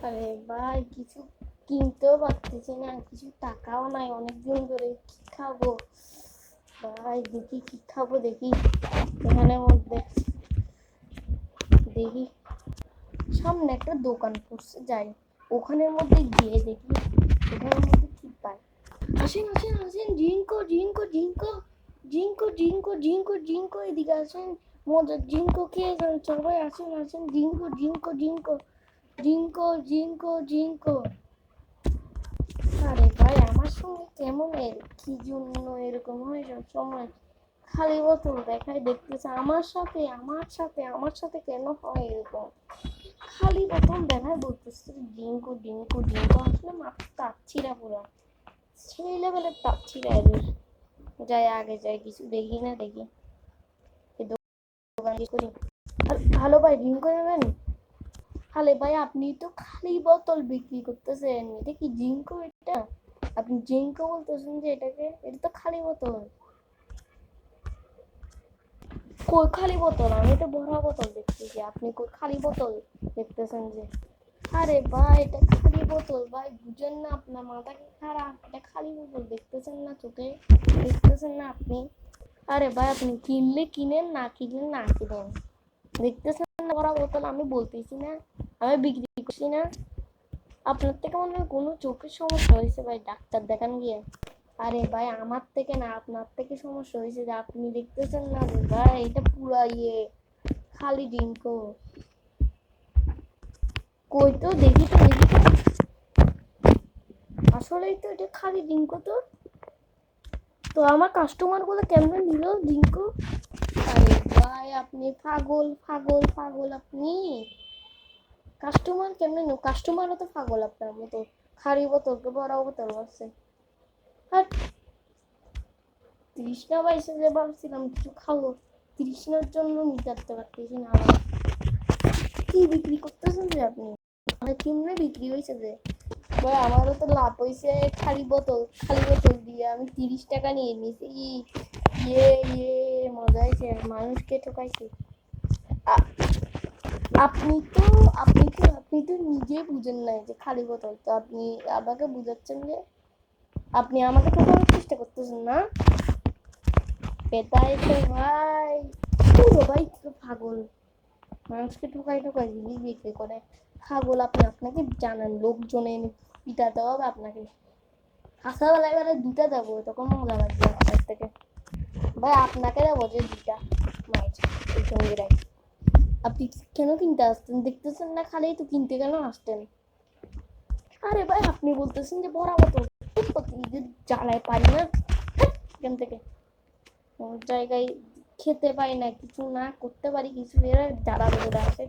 আরে ভাই কিছু কিনতেও পারতেছি না, কিছু টাকাও নাই, অনেকদিন ধরে কি খাবো ভাই? দেখি কি খাবো, দেখি এখানের মধ্যে দেখি সামনে একটা দোকান পড়ছে, যাই ওখানের মধ্যে গিয়ে দেখি ওখানের মধ্যে কি পাই। আসেন আসেন আসেন, ginkgo ginkgo ginkgo ginkgo ginkgo ginkgo ginkgo, এদিকে আসেন, মজার জিঙ্কো খেয়ে যান সবাই, আসেন আসেন, ginkgo ginkgo ginkgo ginkgo ginkgo ginkgo. আরে ভাই আমার সঙ্গে কেমন কি জন্য এরকম হয় সব সময়? খালি বোতল দেখাই, দেখতেছে আমার সাথে আমার সাথে আমার সাথে কেন হয় এরকম? খালি বোতল দেখায় বলতেছে ডিঙ্কু ডিঙ্কু ডিঙ্কু, আসলে মাথা তাচ্ছিরা পুরো সেই লেভেলের তাচ্ছিরা এদের। যাই আগে যাই, কিছু দেখি না দেখি এই দোকান করি। হ্যালো ভাই, ডিঙ্কু নেবেন? আরে ভাই আপনি তো খালি বোতল বিক্রি করতেছেন, এটা কি জিঙ্কো? এটা আপনি জিঙ্কো বলতেছেন যে এটাকে? এটা তো খালি বোতল। কই খালি বোতল? আমি তো ভরা বোতল দেখতেছি, আপনি কই খালি বোতল দেখতেছেন যে? আরে ভাই এটা খালি বোতল ভাই, বুঝেন না? আপনার মাথা কি খারাপ? এটা খালি বোতল দেখতেছেন না চোখে? দেখতেছেন না আপনি? আরে ভাই আপনি কিনলে কিনেন, না কিনলে না কিনেন, দেখতেছেন না ভরা বোতল? আমি বলতেছি না আমি বিক্রি করছি না? আপনার থেকে মনে হয় কোনো চোখের সমস্যা হয়েছে ভাই, ডাক্তার দেখান গিয়ে। আরে ভাই আমার থেকে না, আপনার থেকে সমস্যা হয়েছে, যে আপনি দেখতেছেন না ভাই এটা পুরা খালি ডিঙ্কো। কই তো দেখি তো দেখি তো, আসলেই তো এটা খালি ডিঙ্কো। তো তো আমার কাস্টমার গুলো কেমনে নিল ডিঙ্কো? আরে ভাই আপনি পাগল পাগল পাগল, আপনি কাস্টমার কেমনে নিল? কাস্টমারও তো পাগল আপনার মতো, খালি বোতলকে বড় বোতল আছে। আর তৃষ্ণা পাইছে যে ভাবছিলাম কিছু খাবো, তৃষ্ণার জন্য মিটাতে পারতেছি না। কি বিক্রি করতেছেন যে আপনি? মানে কেমনে বিক্রি হয়েছে যে ভাই? আমারও তো লাভ হয়েছে, খালি বোতল দিয়ে আমি 30 টাকা নিয়ে নিয়েছি। ইয়ে ইয়ে মজা হয়েছে, মানুষকে ঠকাইছি। আপনি তো নিজেই বুঝেন নাই যে খালি বোতল, তো আপনি আমাকে বুঝাচ্ছেন যে? আপনি আমাকে ঠকানোর চেষ্টা করতেছেন না? এটাই তো ভাই, পুরো ভাই তো পাগল, মানুষকে ঠকাই ঠকাই জিনিস বিক্রি করে। পাগল আপনি, আপনাকে জানেন লোকজনে পিটাতে হবে আপনাকে, হাসাবেলা এবারে দুটা দেবো, তখন মজা লাগবে আপনার থেকে। ভাই আপনাকে দেবো যে দুটা মাইট এই সঙ্গীরাই। আপনি কেন কিনতে আসতেন? দেখতেছেন না খালি তো কিনতে কেন আসতেন? আরে ভাই আপনি বলতেছেন যে ভরা বোতল, জ্বালায় পারি না এখান থেকে, জায়গায় খেতে পারি না, কিছু না করতে পারি কিছু, এরা জ্বালা বেড়ে আসে।